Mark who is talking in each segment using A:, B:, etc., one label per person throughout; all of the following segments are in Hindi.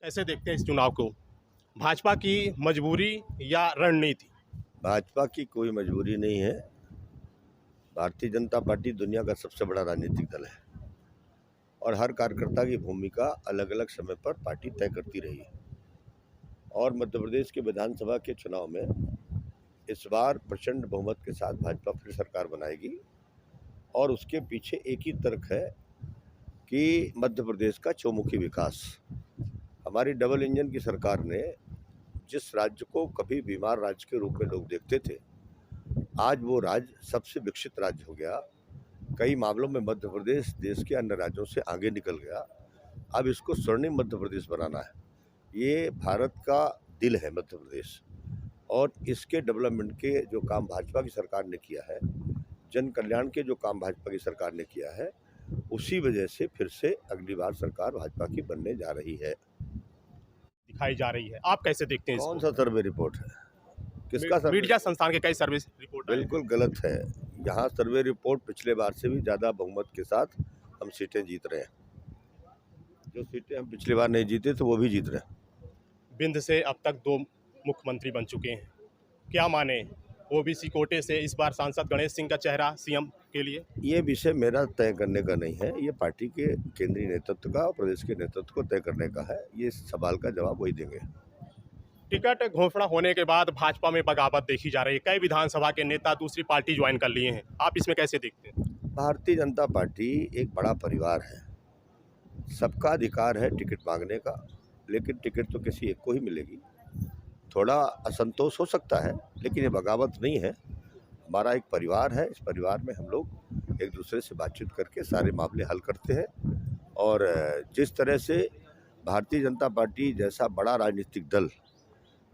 A: कैसे देखते हैं इस चुनाव को? भाजपा की मजबूरी या रणनीति?
B: भाजपा की कोई मजबूरी नहीं है। भारतीय जनता पार्टी दुनिया का सबसे बड़ा राजनीतिक दल है और हर कार्यकर्ता की भूमिका अलग अलग समय पर पार्टी तय करती रही है। और मध्य प्रदेश के विधानसभा के चुनाव में इस बार प्रचंड बहुमत के साथ भाजपा फिर सरकार बनाएगी और उसके पीछे एक ही तर्क है कि मध्य प्रदेश का चौमुखी विकास। हमारी डबल इंजन की सरकार ने जिस राज्य को कभी बीमार राज्य के रूप में लोग देखते थे, आज वो राज्य सबसे विकसित राज्य हो गया। कई मामलों में मध्य प्रदेश देश के अन्य राज्यों से आगे निकल गया। अब इसको स्वर्णिम मध्य प्रदेश बनाना है। ये भारत का दिल है मध्य प्रदेश, और इसके डेवलपमेंट के जो काम भाजपा की सरकार ने किया है, जन कल्याण के जो काम भाजपा की सरकार ने किया है, उसी वजह से फिर से अगली बार सरकार भाजपा की बनने जा रही है।
A: दिखाई जा रही है, आप कैसे देखते हैं
B: कौन
A: इसको?
B: सा सर्वे रिपोर्ट है? किसका सर्वे?
A: मीडिया संस्थान के कई सर्वे रिपोर्ट आए हैं।
B: बिल्कुल गलत है। यहाँ सर्वे रिपोर्ट पिछले बार से भी ज़्यादा बहुमत के साथ हम सीटें जीत रहे हैं। जो सीटें हम पिछली बार नहीं जीते थे वो भी जीत रहे हैं।
A: बिंद से अब तक 2 मुख्यमंत्री बन चुके हैं। क्या माने, ओबीसी कोटे से इस बार सांसद गणेश सिंह का चेहरा सीएम के लिए?
B: ये विषय मेरा तय करने का नहीं है, ये पार्टी के केंद्रीय नेतृत्व का और प्रदेश के नेतृत्व को तय करने का है। ये सवाल का जवाब वही देंगे।
A: टिकट घोषणा होने के बाद भाजपा में बगावत देखी जा रही है। कई विधानसभा के नेता दूसरी पार्टी ज्वाइन कर लिए हैं। आप इसमें कैसे देखते हैं?
B: भारतीय जनता पार्टी एक बड़ा परिवार है। सबका अधिकार है टिकट मांगने का, लेकिन टिकट तो किसी एक को ही मिलेगी। थोड़ा असंतोष हो सकता है, लेकिन ये बगावत नहीं है। हमारा एक परिवार है, इस परिवार में हम लोग एक दूसरे से बातचीत करके सारे मामले हल करते हैं। और जिस तरह से भारतीय जनता पार्टी जैसा बड़ा राजनीतिक दल,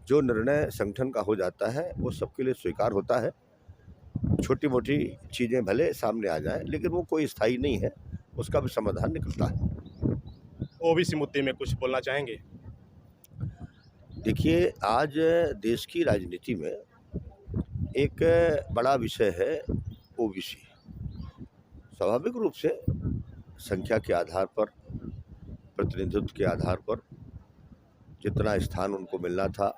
B: जो निर्णय संगठन का हो जाता है, वो सबके लिए स्वीकार होता है। छोटी मोटी चीज़ें भले सामने आ जाएं, लेकिन वो कोई स्थायी नहीं है, उसका भी समाधान निकलता है।
A: ओबीसी मुद्दे में कुछ बोलना चाहेंगे?
B: देखिए, आज देश की राजनीति में एक बड़ा विषय है ओबीसी। स्वाभाविक रूप से संख्या के आधार पर, प्रतिनिधित्व के आधार पर जितना स्थान उनको मिलना था,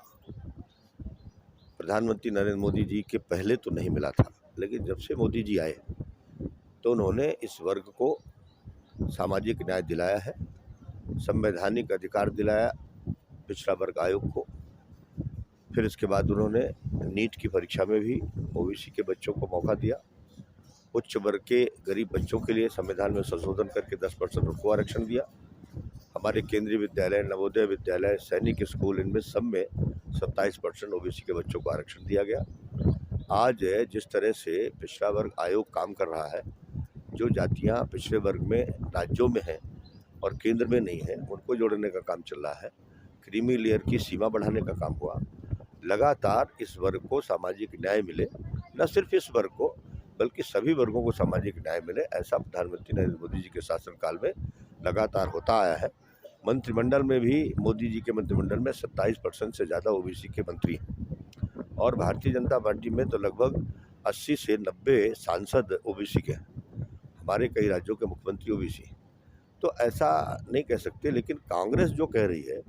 B: प्रधानमंत्री नरेंद्र मोदी जी के पहले तो नहीं मिला था, लेकिन जब से मोदी जी आए तो उन्होंने इस वर्ग को सामाजिक न्याय दिलाया है, संवैधानिक अधिकार दिलाया पिछड़ा वर्ग आयोग को। फिर इसके बाद उन्होंने नीट की परीक्षा में भी ओबीसी के बच्चों को मौका दिया। उच्च वर्ग के गरीब बच्चों के लिए संविधान में संशोधन करके 10% उनको आरक्षण दिया। हमारे केंद्रीय विद्यालय, नवोदय विद्यालय, सैनिक स्कूल, इनमें सब में 27% ओबीसी के बच्चों को आरक्षण दिया गया। आज जिस तरह से पिछड़ा वर्ग आयोग काम कर रहा है, जो जातियां पिछड़े वर्ग में राज्यों में हैं और केंद्र में नहीं है, उनको जोड़ने का काम चल रहा है। क्रीमी लेयर की सीमा बढ़ाने का काम हुआ। लगातार इस वर्ग को सामाजिक न्याय मिले, न सिर्फ इस वर्ग को बल्कि सभी वर्गों को सामाजिक न्याय मिले, ऐसा प्रधानमंत्री नरेंद्र मोदी जी के शासनकाल में लगातार होता आया है। मंत्रिमंडल में भी मोदी जी के मंत्रिमंडल में 27% से ज़्यादा ओबीसी के मंत्री हैं, और भारतीय जनता पार्टी में तो लगभग 80 से 90 सांसद ओबीसी के हैं। हमारे कई राज्यों के मुख्यमंत्री ओबीसी। तो ऐसा नहीं कह सकते, लेकिन कांग्रेस जो कह रही है,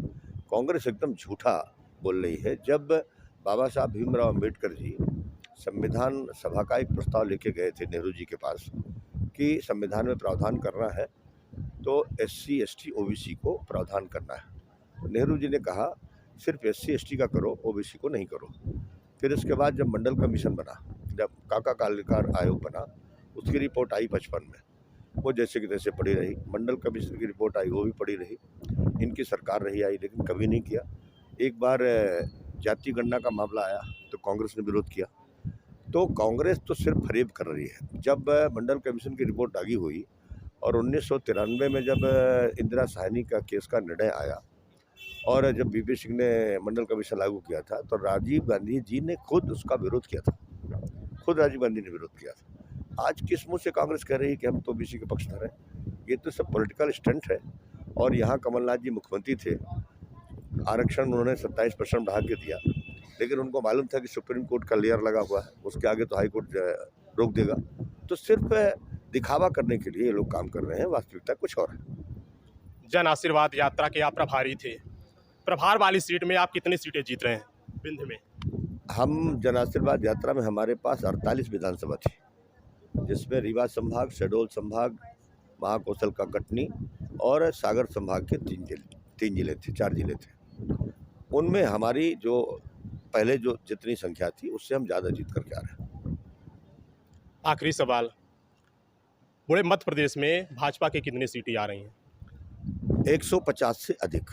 B: कांग्रेस एकदम झूठा बोल रही है। जब बाबा साहब भीमराव अम्बेडकर जी संविधान सभा का एक प्रस्ताव लेके गए थे नेहरू जी के पास कि संविधान में प्रावधान करना है तो SC ST OBC को प्रावधान करना है, तो नेहरू जी ने कहा सिर्फ SC ST का करो, OBC को नहीं करो। फिर इसके बाद जब मंडल कमीशन बना, जब काका कालेकर आयोग बना, उसकी रिपोर्ट आई 55 में, वो जैसे कि तैसे पड़ी रही। मंडल कमीशन की रिपोर्ट आई, वो भी पड़ी रही। इनकी सरकार रही आई, लेकिन कभी नहीं किया। एक बार जाति गणना का मामला आया तो कांग्रेस ने विरोध किया। तो कांग्रेस तो सिर्फ फरेब कर रही है। जब मंडल कमीशन की रिपोर्ट आगे हुई और 1993 में जब इंदिरा साहनी का केस का निर्णय आया और जब VP सिंह ने मंडल कमीशन लागू किया था, तो राजीव गांधी जी ने खुद उसका विरोध किया था। खुद राजीव गांधी ने विरोध किया था। आज किस मुँह से कांग्रेस कह रही है कि हम तो OBC के पक्षधर हैं? ये तो सब पॉलिटिकल स्टंट है। और यहाँ कमलनाथ जी मुख्यमंत्री थे, आरक्षण उन्होंने 27% बढ़ा के दिया, लेकिन उनको मालूम था कि सुप्रीम कोर्ट का लेयर लगा हुआ है, उसके आगे तो हाई कोर्ट रोक देगा। तो सिर्फ दिखावा करने के लिए ये लोग काम कर रहे हैं, वास्तविकता कुछ और है।
A: जन आशीर्वाद यात्रा के आप प्रभारी थे। प्रभार वाली सीट में आप कितनी सीटें जीत रहे हैं विंध्य में?
B: हम जन आशीर्वाद यात्रा में हमारे पास 48 विधानसभा थी, जिसमें रीवा संभाग, शहडोल संभाग, महाकौशल का कटनी और सागर संभाग के 4 जिले थे। उनमें हमारी जो पहले जो जितनी संख्या थी उससे हम ज़्यादा जीत करके आ रहे हैं।
A: आखिरी सवाल, पूरे मध्य प्रदेश में भाजपा की कितनी सीटें आ रही हैं?
B: 150 से अधिक।